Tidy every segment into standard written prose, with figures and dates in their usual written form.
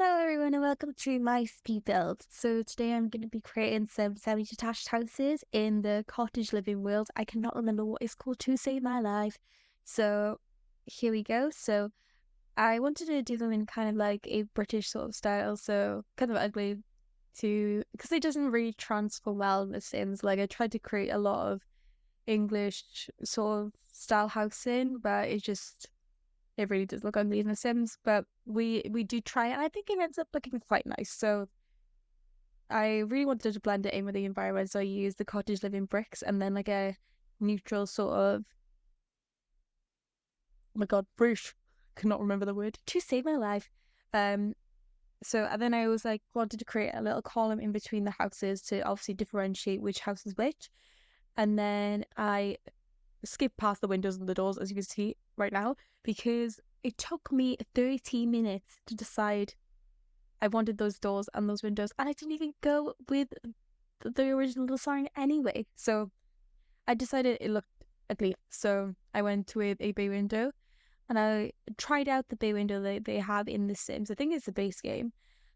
Hello everyone and welcome to my speed build. So today I'm going to be creating some semi-detached houses in the cottage living world. I cannot remember what it's called to save my life. So here we go. So I wanted to do them in kind of like a British sort of style. So kind of ugly because it doesn't really transform well in The Sims. Like I tried to create a lot of English sort of style housing, but it really does look ugly in The Sims, but we do try it, and I think it ends up looking quite nice. So I really wanted to blend it in with the environment, so I used the cottage living bricks and then like a neutral sort of, oh my god, roof. Cannot remember the word to save my life. Um, so and then I was like wanted to create a little column in between the houses to obviously differentiate which house is which, and then I skip past the windows and the doors, as you can see right now, because it took me 30 minutes to decide I wanted those doors and those windows, and I didn't even go with the original design anyway. So I decided it looked ugly. So I went with a bay window, and I tried out the bay window that they have in The Sims. I think it's the base game,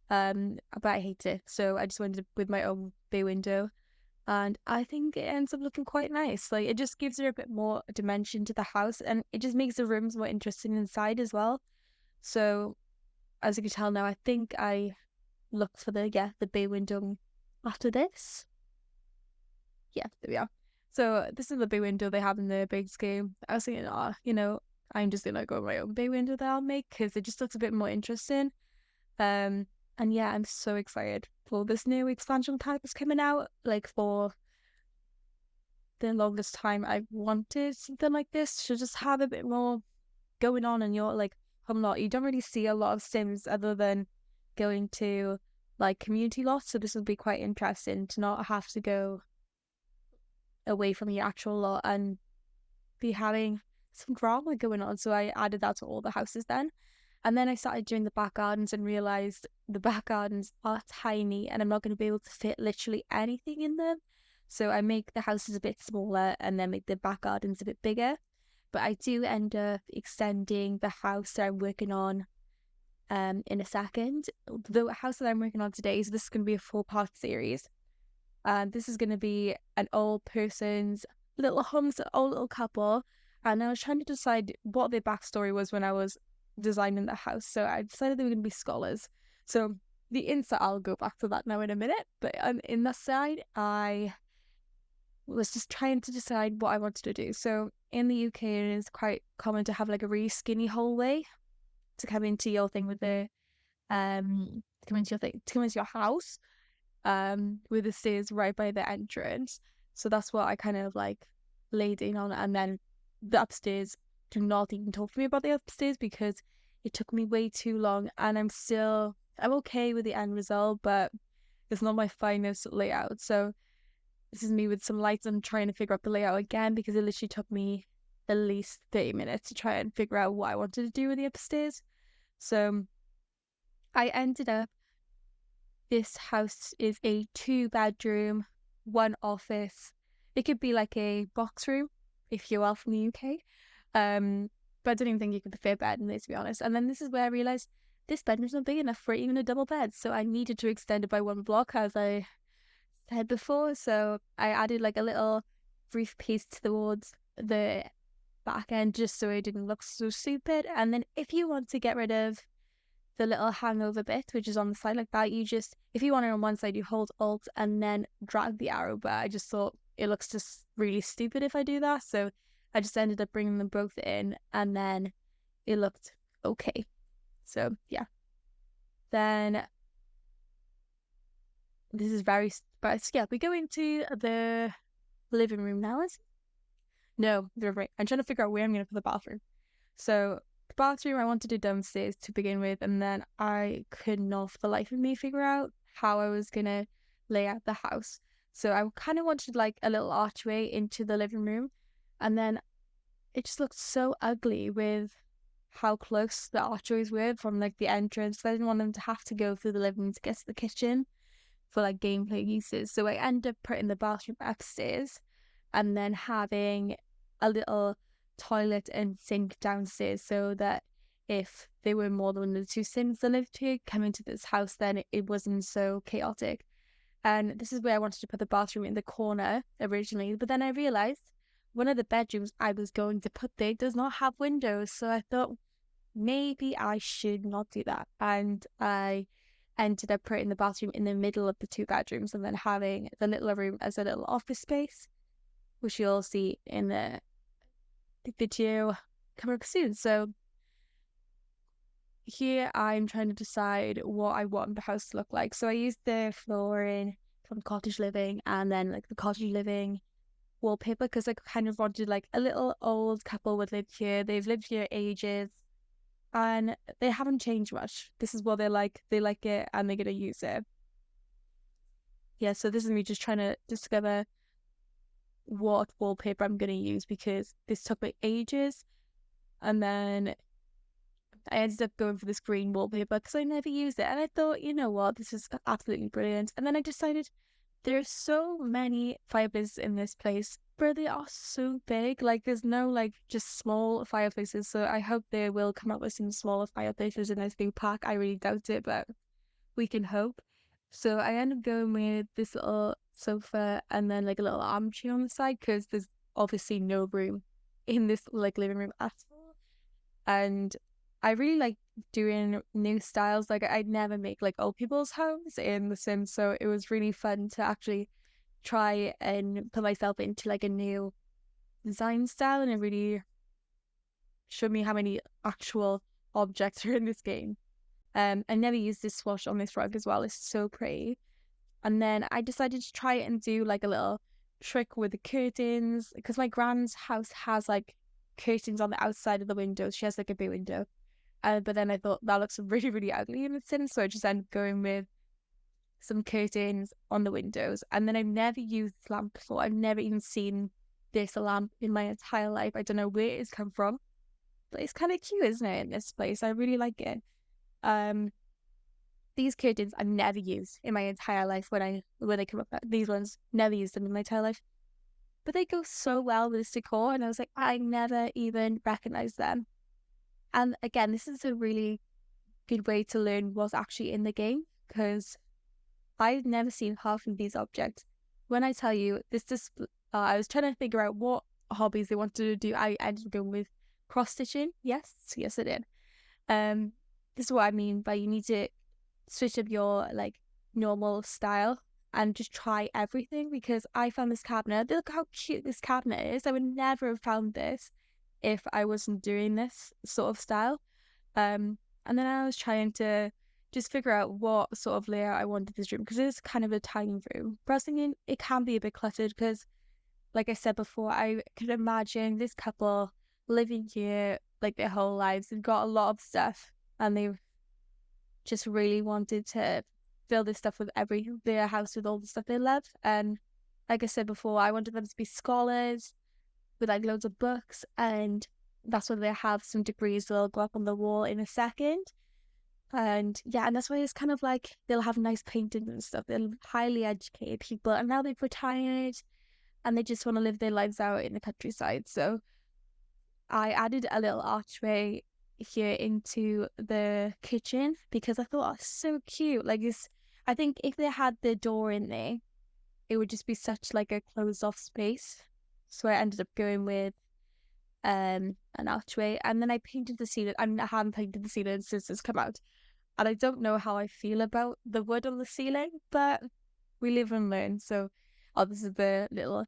but I hate it. So I just went with my own bay window, and I think it ends up looking quite nice. Like it just gives her a bit more dimension to the house, and it just makes the rooms more interesting inside as well. So as you can tell now, I think I look for the bay window after this. Yeah, there we are. So this is the bay window they have in the base game. I was thinking, I'm just gonna go my own bay window that I'll make because it just looks a bit more interesting. Um, and yeah, I'm so excited for this new expansion pack that's coming out. Like for the longest time, I've wanted something like this to just have a bit more going on in your like home lot. You don't really see a lot of Sims other than going to like community lots, so this would be quite interesting to not have to go away from your actual lot and be having some drama going on. So I added that to all the houses then. And then I started doing the back gardens and realized the back gardens are tiny and I'm not going to be able to fit literally anything in them. So I make the houses a bit smaller and then make the back gardens a bit bigger. But I do end up extending the house that I'm working on in a second. The house that I'm working on today, so this is going to be a 4-part series. This is going to be an old person's little home's old little couple. And I was trying to decide what their backstory was when I was designing the house. So I decided they were going to be scholars. So the inside, I'll go back to that now in a minute. But in the side, I was just trying to decide what I wanted to do. So in the UK, it is quite common to have like a really skinny hallway to come into your thing with the to come into your house with the stairs right by the entrance. So that's what I kind of like laid in on, and then the upstairs, do not even talk to me about the upstairs because it took me way too long, and I'm okay with the end result, but it's not my finest layout. So this is me with some lights and trying to figure out the layout again because it literally took me at least 30 minutes to try and figure out what I wanted to do with the upstairs. So I ended up, this house is a 2-bedroom, 1 office. It could be like a box room if you're well from the UK. But I don't even think you could fit a bed in this, to be honest. And then this is where I realised this bedroom's not big enough for even a double bed. So I needed to extend it by 1 block, as I said before. So I added like a little roof piece towards the back end just so it didn't look so stupid. And then if you want to get rid of the little hangover bit, which is on the side like that, you just, if you want it on one side, you hold Alt and then drag the arrow. But I just thought it looks just really stupid if I do that. So I just ended up bringing them both in and then it looked okay. So yeah. Then this is but yeah, we go into the living room now. No, right. I'm trying to figure out where I'm going to put the bathroom. So the bathroom I wanted to do downstairs to begin with, and then I could not for the life of me figure out how I was going to lay out the house. So I kind of wanted like a little archway into the living room, and then it just looked so ugly with how close the archways were from like the entrance. I didn't want them to have to go through the living room to get to the kitchen for like gameplay uses. So I ended up putting the bathroom upstairs and then having a little toilet and sink downstairs so that if there were more than the two Sims that lived here coming to this house, then it wasn't so chaotic. And this is where I wanted to put the bathroom in the corner originally. But then I realized one of the bedrooms I was going to put there does not have windows. So I thought maybe I should not do that. And I ended up putting the bathroom in the middle of the two bedrooms and then having the little room as a little office space, which you'll see in the video coming up soon. So here I'm trying to decide what I want the house to look like. So I used the flooring from cottage living and then like the cottage living wallpaper because I kind of wanted like a little old couple would live here. They've lived here ages and they haven't changed much. This is what they like. They like it and they're gonna use it. Yeah, so this is me just trying to discover what wallpaper I'm gonna use because this took me ages. And then I ended up going for this green wallpaper because I never used it. And I thought, you know what, this is absolutely brilliant. And then I decided there's so many fireplaces in this place, but they are so big. Like, there's no, like, just small fireplaces. So I hope they will come up with some smaller fireplaces in this new pack. I really doubt it, but we can hope. So I ended up going with this little sofa and then, like, a little armchair on the side because there's obviously no room in this, like, living room at all. And I really like doing new styles. Like I'd never make like old people's homes in The Sims, so it was really fun to actually try and put myself into like a new design style, and it really showed me how many actual objects are in this game. I never used this swatch on this rug as well. It's so pretty. And then I decided to try and do like a little trick with the curtains because my grand's house has like curtains on the outside of the windows. She has like a bay window. But then I thought that looks really, really ugly in the Sims, so I just ended up going with some curtains on the windows. And then I've never used this lamp before. I've never even seen this lamp in my entire life. I don't know where it's come from, but it's kind of cute, isn't it, in this place? I really like it. These curtains I've never used in my entire life when they come up. These ones, never used them in my entire life. But they go so well with this decor, and I was like, I never even recognized them. And again, this is a really good way to learn what's actually in the game because I've never seen half of these objects. When I tell you this, I was trying to figure out what hobbies they wanted to do. I ended up going with cross stitching. Yes, I did. This is what I mean by you need to switch up your like normal style and just try everything because I found this cabinet. Look how cute this cabinet is. I would never have found this if I wasn't doing this sort of style. And then I was trying to just figure out what sort of layout I wanted this room because it's kind of a tiny room. But I was thinking it can be a bit cluttered because, like I said before, I could imagine this couple living here like their whole lives. They've got a lot of stuff and they just really wanted to fill this stuff with their house with all the stuff they love. And like I said before, I wanted them to be scholars with like loads of books, and that's why they have some degrees that'll go up on the wall in a second. And yeah, and that's why it's kind of like they'll have nice paintings and stuff. They're highly educated people, and now they've retired and they just want to live their lives out in the countryside. So I added a little archway here into the kitchen because I thought, oh, it's so cute. Like this, I think if they had the door in there, it would just be such like a closed off space. So I ended up going with an archway, and then I painted the ceiling. I haven't painted the ceiling since it's come out, and I don't know how I feel about the wood on the ceiling, but we live and learn. So, oh, this is the little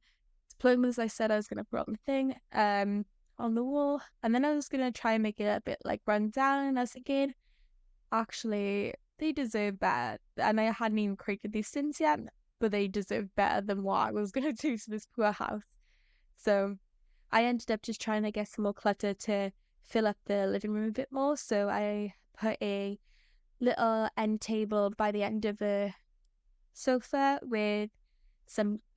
diplomas I said I was gonna put on the thing, on the wall, and then I was gonna try and make it a bit like run down. And I was thinking, actually, they deserve better, and I hadn't even created these Sims yet, but they deserve better than what I was gonna do to this poor house. So I ended up just trying to get some more clutter to fill up the living room a bit more. So I put a little end table by the end of the sofa with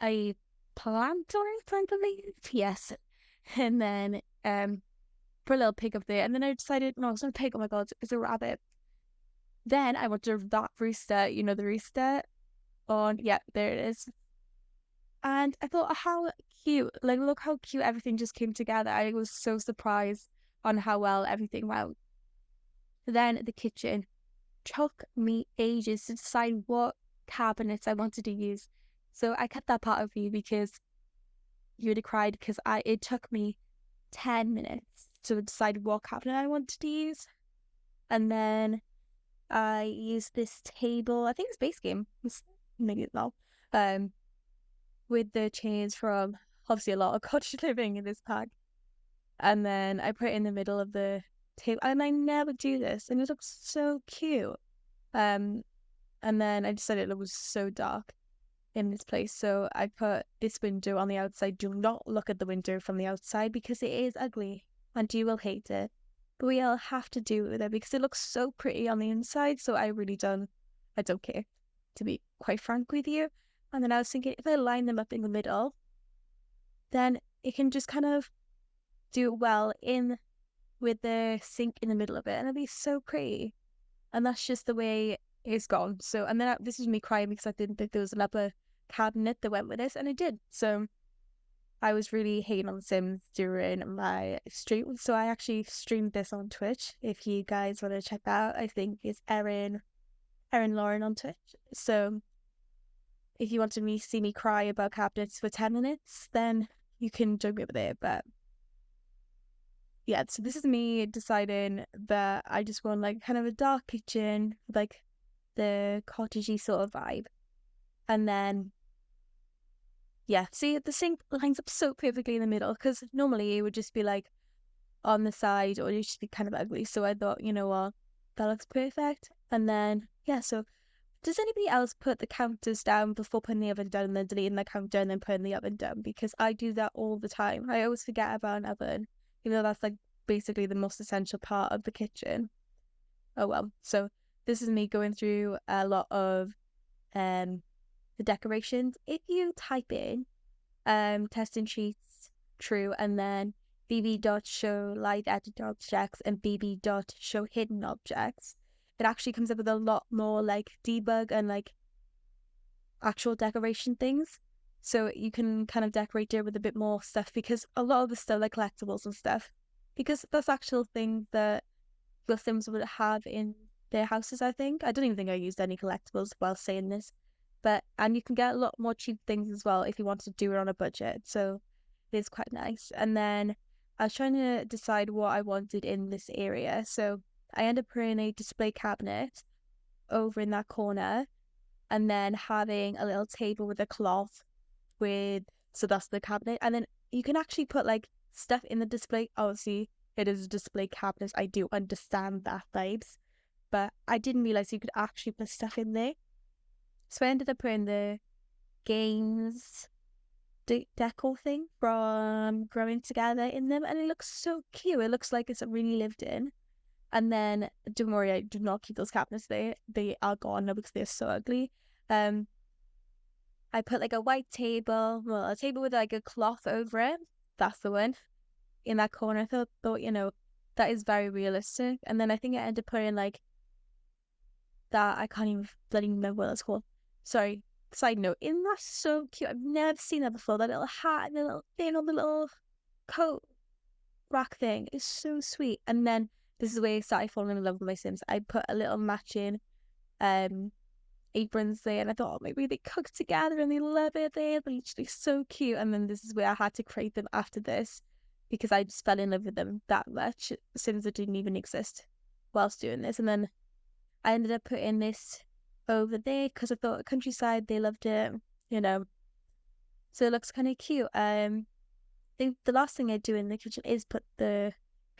a plant on it, I believe. Yes. And then put a little pig up there. And then I decided, no, it's not a pig, oh my god, it's a rabbit. Then I wanted that rooster, you know, the rooster on, yeah, there it is. And I thought, how cute, like, look how cute everything just came together. I was so surprised on how well everything went. Then the kitchen took me ages to decide what cabinets I wanted to use. So I kept that part of you because you would have cried because it took me 10 minutes to decide what cabinet I wanted to use. And then I used this table, I think it's base game, maybe it's not, with the chairs from obviously a lot of cottage living in this pack. And then I put it in the middle of the table, and I never do this, and it looks so cute. Um, and then I decided it was so dark in this place, so I put this window on the outside. Do not look at the window from the outside because it is ugly and you will hate it. But we'll have to do it with it because it looks so pretty on the inside. So I don't care, to be quite frank with you. And then I was thinking if I line them up in the middle, then it can just kind of do well in with the sink in the middle of it, and it'll be so pretty. And that's just the way it's gone. So, and then this is me crying because I didn't think there was an upper cabinet that went with this, and it did. So I was really hating on The Sims during my stream. So I actually streamed this on Twitch. If you guys want to check that out, I think it's Erin Lauren on Twitch. So if you want to see me cry about cabinets for 10 minutes, then you can join me over there. But yeah, so this is me deciding that I just want like kind of a dark kitchen, like the cottagey sort of vibe. And then, yeah, see, the sink lines up so perfectly in the middle because normally it would just be like on the side or it would just be kind of ugly. So I thought, you know what, that looks perfect. And then, yeah, so does anybody else put the counters down before putting the oven down and then deleting the counter and then putting the oven down? Because I do that all the time. I always forget about an oven, even though that's like basically the most essential part of the kitchen. Oh well. So this is me going through a lot of the decorations. If you type in testing sheets true and then bb.show light edited objects and bb.show hidden objects, it actually comes up with a lot more like debug and like actual decoration things. So you can kind of decorate it with a bit more stuff because a lot of the stuff like collectibles and stuff, because that's actual thing that the Sims would have in their houses, I think. I don't even think I used any collectibles while saying this. And you can get a lot more cheap things as well if you want to do it on a budget. So it is quite nice. And then I was trying to decide what I wanted in this area. So I ended up putting a display cabinet over in that corner and then having a little table with a cloth so that's the cabinet. And then you can actually put like stuff in the display. Obviously, it is a display cabinet. I do understand that vibes, but I didn't realize you could actually put stuff in there. So I ended up putting the games decor thing from Growing Together in them, and it looks so cute. It looks like it's really lived in. And then don't worry, I do not keep those cabinets there. They are gone now because they're so ugly. I put like a white table, well, a table with like a cloth over it. That's the one in that corner. I thought, you know, that is very realistic. And then I think I ended up putting like that. I can't even bloody remember what it's called. Sorry. Side note, isn't that so cute? I've never seen that before. That little hat and the little thing on the little coat rack thing is so sweet. And then this is where I started falling in love with my Sims. I put a little matching aprons there, and I thought, oh, maybe they cook together and they love it. They're literally so cute. And then this is where I had to create them after this because I just fell in love with them that much since it didn't even exist whilst doing this. And then I ended up putting this over there because I thought countryside, they loved it, you know. So it looks kind of cute. I think the last thing I do in the kitchen is put the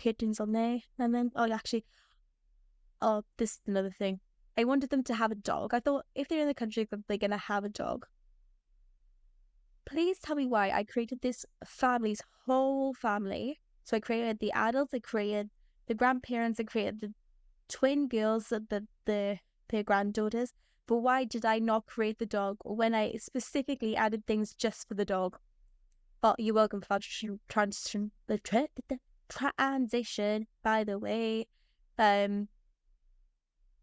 curtains on there, and then this is another thing. I wanted them to have a dog. I thought if they're in the country, they're gonna have a dog. Please tell me why I created this family's whole family. So I created the adults, I created the grandparents, I created the twin girls, their granddaughters. But why did I not create the dog when I specifically added things just for the dog? Well, you're welcome for that transition, by the way.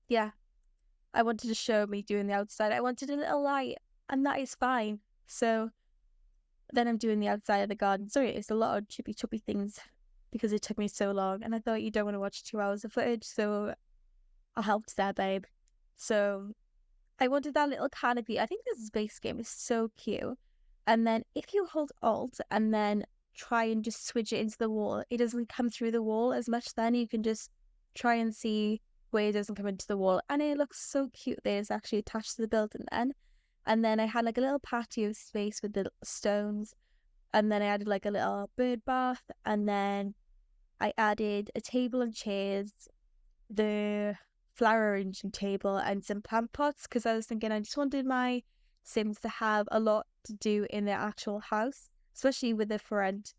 Yeah, I wanted to show me doing the outside. I wanted a little light, and that is fine. So then I'm doing the outside of the garden. Sorry, it's a lot of chippy things because it took me so long. And I thought you don't want to watch 2 hours of footage, so I helped there, babe. So I wanted that little canopy. I think this space game is so cute. And then if you hold Alt and then try and just switch it into the wall, it doesn't come through the wall as much. Then you can just try and see where it doesn't come into the wall. And it looks so cute there. It's actually attached to the building then. And then I had like a little patio space with the stones. And then I added like a little bird bath. And then I added a table and chairs, the flower arranging table, and some plant pots because I was thinking I just wanted my Sims to have a lot to do in their actual house, especially with the front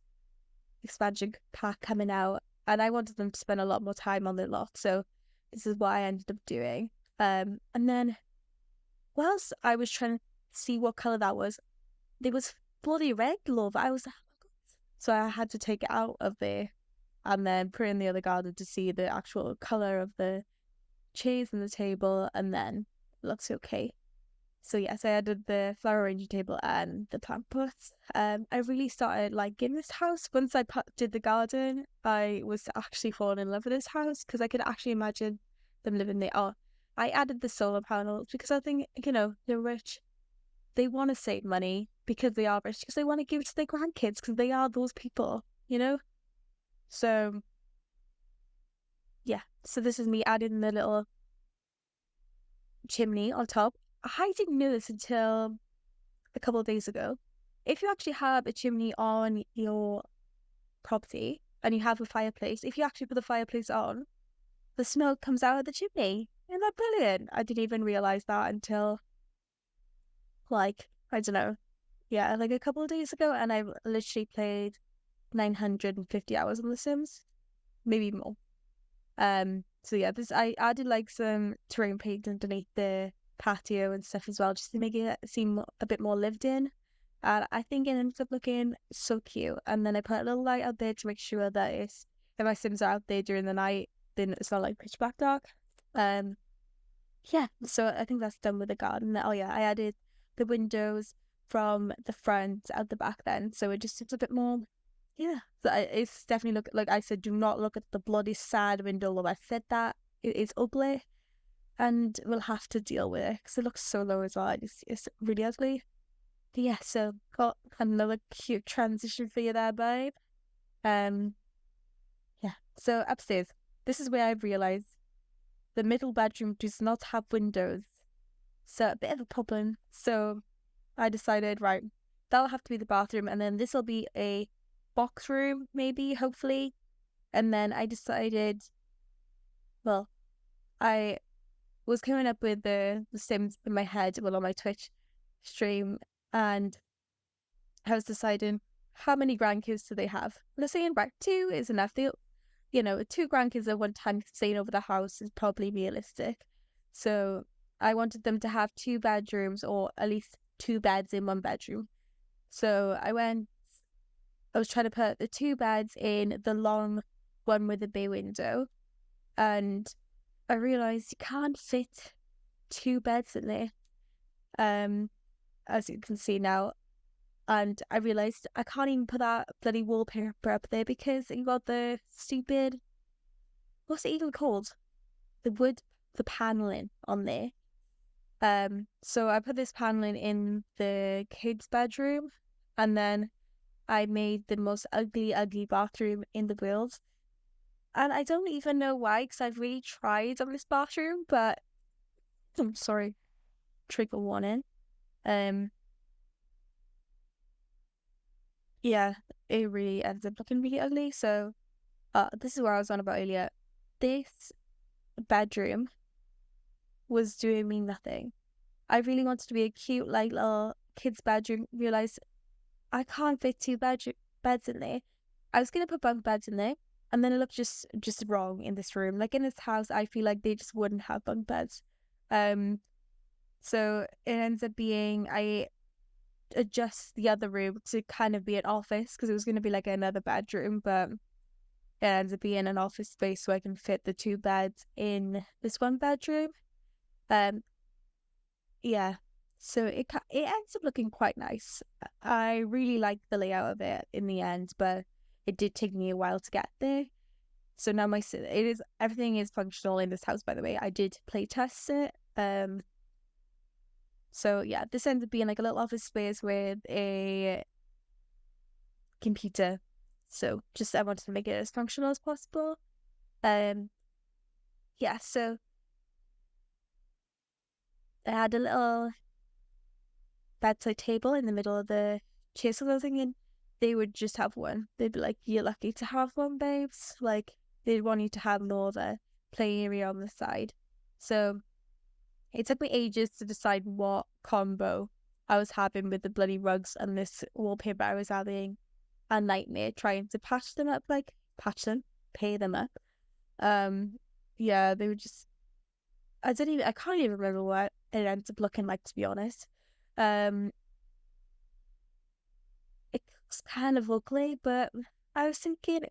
expansion pack coming out. And I wanted them to spend a lot more time on the lot. So this is what I ended up doing. And then whilst I was trying to see what colour that was, it was bloody red, love. I was like, oh my God. So I had to take it out of there and then put it in the other garden to see the actual colour of the chairs and the table, and then it looks okay. So yes, I added the flower arranging table and the plant pots. I really started liking this house. Once I did the garden, I was actually falling in love with this house because I could actually imagine them living there. Oh, I added the solar panels because I think, they're rich. They want to save money because they are rich, because they want to give it to their grandkids because they are those people, you know? So yeah, so this is me adding the little chimney on top. I didn't know this until a couple of days ago. If you actually have a chimney on your property and you have a fireplace, if you actually put the fireplace on, the smoke comes out of the chimney. Isn't that brilliant? I didn't even realize that until, like, I don't know, yeah, like a couple of days ago, and I literally played 950 hours on The Sims, maybe more. So yeah, this I added like some terrain paint underneath the patio and stuff as well, just to make it seem a bit more lived in. And I think it ends up looking so cute. And then I put a little light out there to make sure that if my Sims are out there during the night, then it's not like pitch black dark. Um, yeah. So I think that's done with the garden. Oh yeah, I added the windows from the front at the back then, so it just looks a bit more. Yeah, so it's definitely look like I said. Do not look at the bloody sad window. Though I said that it is ugly, and we'll have to deal with it because it looks so low as well. It's really ugly. But yeah, so got another cute transition for you there, babe. Um, yeah. So upstairs, this is where I've realised the middle bedroom does not have windows, so a bit of a problem. So I decided, right, that'll have to be the bathroom, and then this will be a box room, maybe, hopefully. And then I decided, well, I was coming up with the Sims in my head, well, on my Twitch stream, and I was deciding how many grandkids do they have. And I saying, right, two is enough. Two grandkids at one time staying over the house is probably realistic. So I wanted them to have two bedrooms, or at least two beds in one bedroom. So I was trying to put the two beds in the long one with the bay window, and I realised you can't fit two beds in there, as you can see now. And I realised I can't even put that bloody wallpaper up there because you got the stupid, what's it even called? The paneling on there. So I put this paneling in the kids' bedroom, and then I made the most ugly, ugly bathroom in the world. And I don't even know why, because I've really tried on this bathroom, but I'm sorry, trigger warning. Um, yeah, it really ends up looking really ugly. So, this is where I was on about earlier. This bedroom was doing me nothing. I really wanted to be a cute, like, little kid's bedroom. Realized I can't fit two beds in there. I was gonna put bunk beds in there, and then it looked just wrong in this room. Like in this house, I feel like they just wouldn't have bunk beds. So it ends up being I adjust the other room to kind of be an office because it was gonna be like another bedroom, but it ends up being an office space so I can fit the two beds in this one bedroom. Um, yeah. So it ends up looking quite nice. I really like the layout of it in the end, but it did take me a while to get there. So now it is everything is functional in this house. By the way, I did play test it. So yeah, this ends up being like a little office space with a computer. So just I wanted to make it as functional as possible. Um, yeah. So I had a little bedside table in the middle of the chairs. So I was thinking they would just have one. They'd be like, "You're lucky to have one, babes." Like they'd want you to have more of a play area on the side. So it took me ages to decide what combo I was having with the bloody rugs and this wallpaper I was having. A nightmare trying to patch them, pay them up. Um, yeah, they were just. I can't even remember what it ended up looking like, to be honest. Um, it's kind of ugly, but I was thinking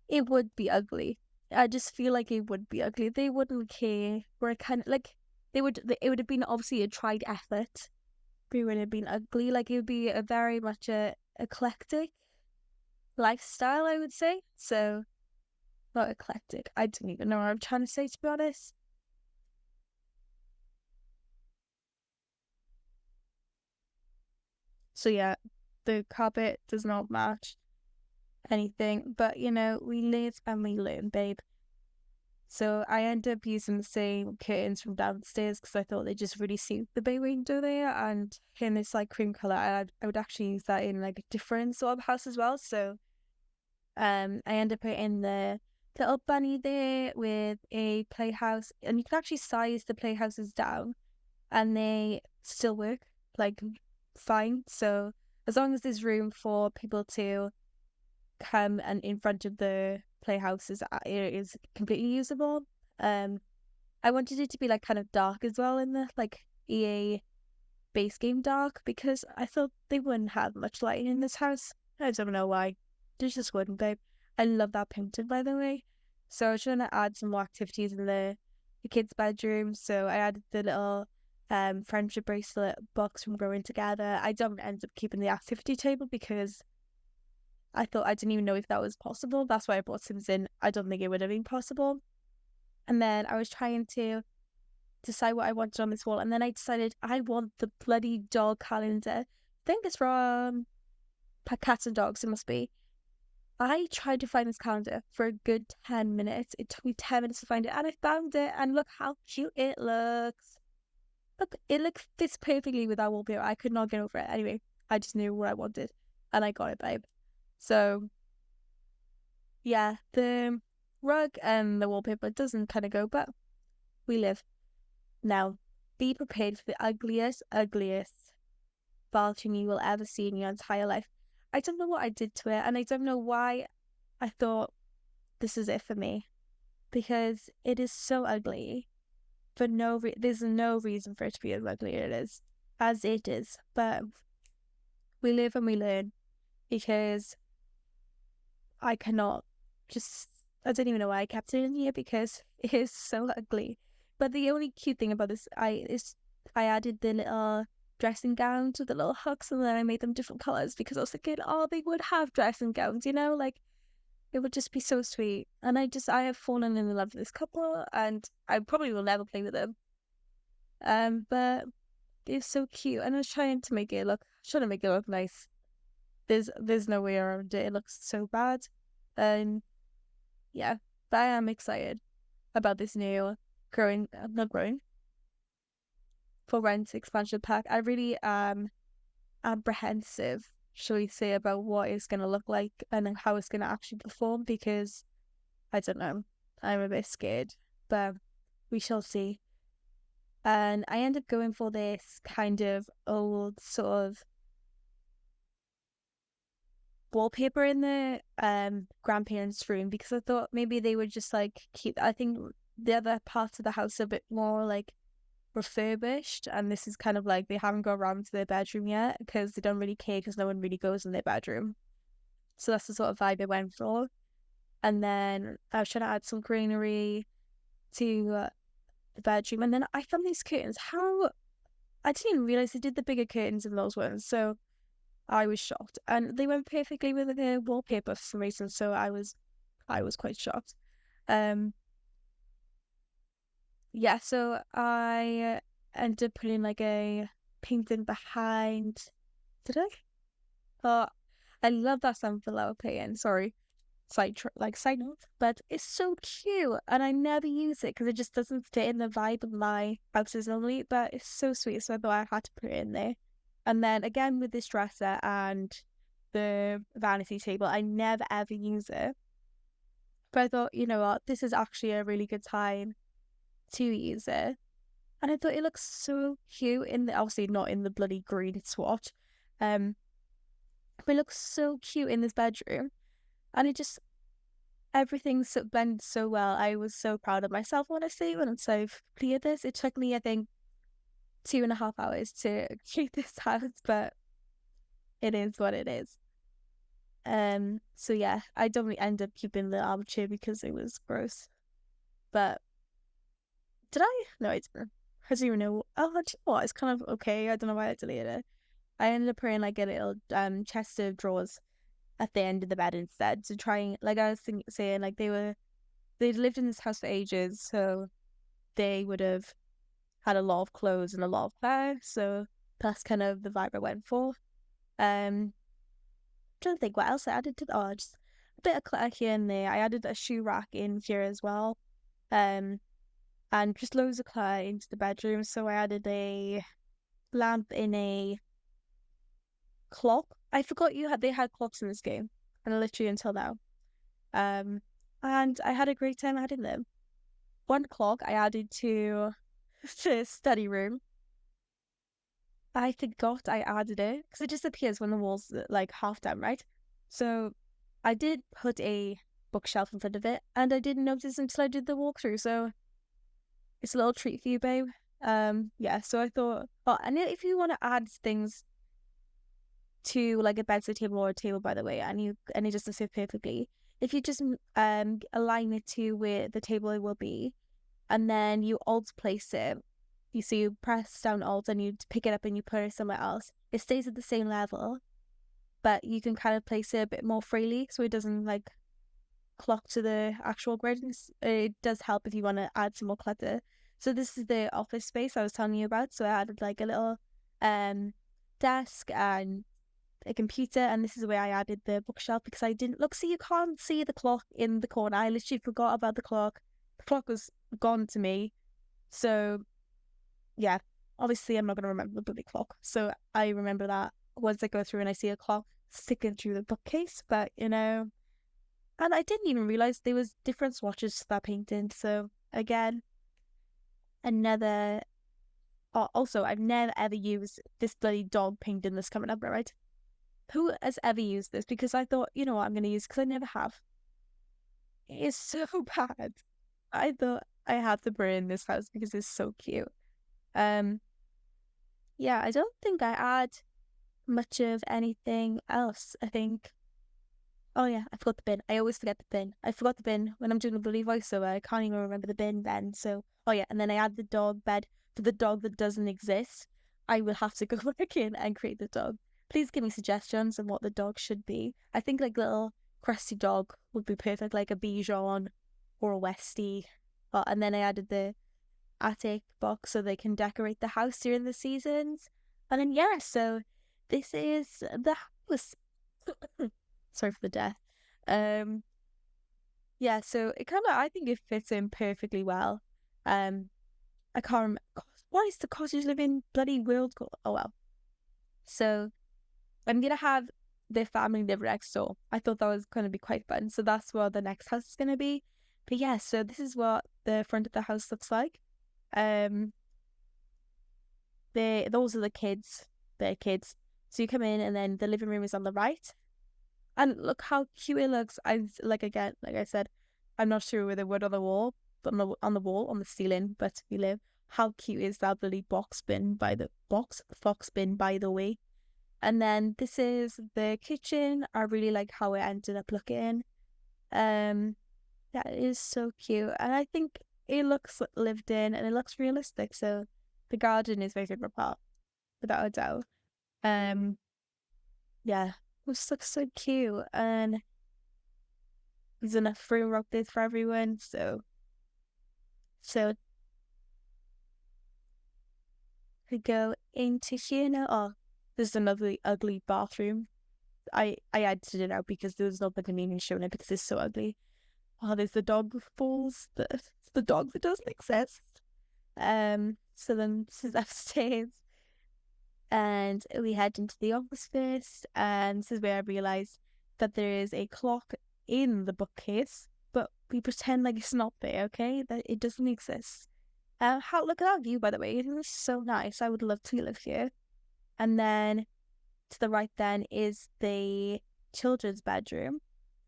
it would be ugly. I just feel like it would be ugly. They wouldn't care. We're kind of like it would have been obviously a tried effort, but it would have been ugly. Like it would be a very much a eclectic lifestyle, I would say. So not eclectic. I don't even know what I'm trying to say, to be honest. So yeah, the carpet does not match anything, but we live and we learn, babe. So I ended up using the same curtains from downstairs because I thought they just really suit the bay window there. And in this like cream color, I would actually use that in like a different sort of house as well. So I ended up putting the little bunny there with a playhouse, and you can actually size the playhouses down, and they still work like fine. So as long as there's room for people to come and in front of the playhouse it is completely usable. Um, I wanted it to be like kind of dark as well in the like EA base game dark because I thought they wouldn't have much light in this house. I don't know why. They just wouldn't, babe. I love that painting, by the way. So I was trying to add some more activities in the kids' bedroom. So I added the little friendship bracelet box from Growing Together. I don't end up keeping the activity table because I didn't even know if that was possible. That's why I brought Sims in. I don't think it would have been possible. And then I was trying to decide what I wanted on this wall, and then I decided I want the bloody dog calendar. I think it's from Cats and Dogs, it must be. I tried to find this calendar for a good 10 minutes. It took me 10 minutes to find it, and I found it, and look how cute it looks. Look, fits perfectly with that wallpaper. I could not get over it. Anyway, I just knew what I wanted, and I got it, babe. So, yeah, the rug and the wallpaper doesn't kind of go, but we live. Now, be prepared for the ugliest balcony you will ever see in your entire life. I don't know what I did to it, and I don't know why I thought this is it for me because it is so ugly. For there's no reason for it to be as ugly as it is. But we live and we learn because I cannot just. I don't even know why I kept it in here because it is so ugly. But the only cute thing about this is I added the little dressing gowns with the little hooks, and then I made them different colors because I was thinking, oh, they would have dressing gowns, like it would just be so sweet. And I have fallen in love with this couple, and I probably will never play with them. But it's so cute, and I was trying to make it look nice. There's no way around it. It looks so bad, and yeah, but I am excited about this new not growing, for rent expansion pack. I really am apprehensive, shall we say, about what it's going to look like and how it's going to actually perform because I don't know. I'm a bit scared, but we shall see. And I end up going for this kind of old sort of wallpaper in the grandparents' room because I thought maybe they would just like keep. I think the other parts of the house are a bit more like refurbished, and this is kind of like they haven't got around to their bedroom yet because they don't really care because no one really goes in their bedroom. So that's the sort of vibe I went for. And then I was trying to add some greenery to the bedroom, and then I found these curtains. How I didn't even realize they did the bigger curtains in those ones, so I was shocked. And they went perfectly with the wallpaper for some reason, so I was quite shocked. Um, yeah, so I ended up putting like a painting behind. Did I? Oh, I love that song for Lower Playing. Sorry, side note, but it's so cute, and I never use it because it just doesn't fit in the vibe of my houses normally. But it's so sweet, so I thought I had to put it in there. And then again with this dresser and the vanity table, I never ever use it. But I thought, you know what, this is actually a really good time to use it. And I thought it looks so cute in the obviously not in the bloody green swatch. Um, but it looks so cute in this bedroom. And it just everything so blended so well. I was so proud of myself, honestly, when I cleared this. It took me, I think, 2.5 hours to keep this house, but it is what it is. So yeah, I don't end up keeping the armchair because it was gross. But did I? No, I didn't. I don't even know. Oh, do you know what? It's kind of okay. I don't know why I deleted it. I ended up putting like a little chest of drawers at the end of the bed instead to try and like I was saying like they'd lived in this house for ages, so they would have had a lot of clothes and a lot of hair. So that's kind of the vibe I went for. Trying to think what else I added to the just a bit of clutter here and there. I added a shoe rack in here as well. Um, and just loads of clutter into the bedroom. So I added a lamp in a clock. I forgot they had clocks in this game, and literally until now. Um, and I had a great time adding them. One clock I added to the study room. I forgot I added it because it just appears when the wall's like half done, right? So I did put a bookshelf in front of it, and I didn't notice until I did the walkthrough. So it's a little treat for you, babe. Yeah. So I thought, oh, and if you want to add things to like a bedside table or a table, by the way, and it doesn't fit perfectly, if you just align it to where the table will be, and then you alt place it. You press down alt and you pick it up and you put it somewhere else. It stays at the same level, but you can kind of place it a bit more freely so it doesn't like clock to the actual grid. It does help if you want to add some more clutter. So this is the office space I was telling you about. So I added like a little desk and a computer, and this is where I added the bookshelf because I didn't look. See, you can't see the clock in the corner. I literally forgot about the clock. The clock was gone to me. So yeah, obviously I'm not going to remember the bloody clock. So I remember that once I go through and I see a clock sticking through the bookcase. But and I didn't even realize there was different swatches to that painting. So again, another. Oh, also, I've never ever used this bloody dog painting that's coming up, right? Who has ever used this? Because I thought, you know what, I'm going to use because I never have. It is so bad. I thought I had to put it in this house because it's so cute. Um, yeah, I don't think I add much of anything else. I think. Oh yeah, I forgot the bin. I always forget the bin. I forgot the bin when I'm doing the bloody voiceover. I can't even remember the bin then. So, oh yeah, and then I add the dog bed for the dog that doesn't exist. I will have to go back in and create the dog. Please give me suggestions on what the dog should be. I think like little crusty dog would be perfect, like a Bichon or a Westie. And then I added the attic box so they can decorate the house during the seasons. And then yeah, so this is the house. Sorry for the death. Um, yeah, so it kind of I think it fits in perfectly well. I can't remember. Why is the cottage living bloody world called? Oh well. So I'm gonna have the family live next door. I thought that was gonna be quite fun. So that's where the next house is gonna be. But yeah, so this is what the front of the house looks like. Um, those are the kids. They're kids. So you come in and then the living room is on the right. And look how cute it looks. Again, like I said, I'm not sure whether wood on the wall, but on the wall, on the ceiling, but we live. How cute is that bloody fox bin by the way. And then this is the kitchen. I really like how it ended up looking. Um yeah, it is so cute. And I think it looks lived in and it looks realistic. So the garden is my favorite part, without a doubt. Um yeah, it just looks so cute. And there's enough room up there for everyone. So we go into here now. Oh, there's another ugly bathroom. I edited it out because there was nothing even showing it because it's so ugly. Oh, there's the dog balls. The dog that doesn't exist. So then this is upstairs, and we head into the office first, and this is where I realised that there is a clock in the bookcase, but we pretend like it's not there, okay? That it doesn't exist. How look at that view, by the way. It was so nice. I would love to live here. And then to the right then is the children's bedroom.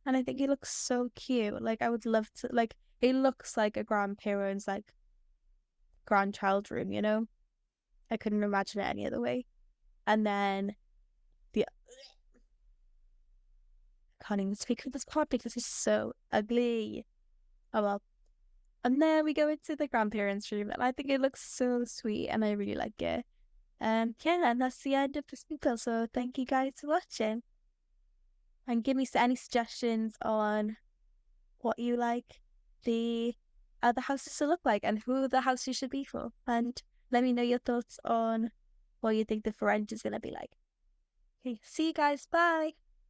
And I think it looks so cute. Like I would love to like it looks like a grandparent's like grandchild room, you know? I couldn't imagine it any other way. And then the I can't even speak of this part because it's so ugly. Oh well. And then we go into the grandparents' room and I think it looks so sweet and I really like it. Yeah, and that's the end of this video. So thank you guys for watching. And give me any suggestions on what you like the other houses to look like and who the houses should be for. And let me know your thoughts on what you think the friend is going to be like. Okay, see you guys. Bye.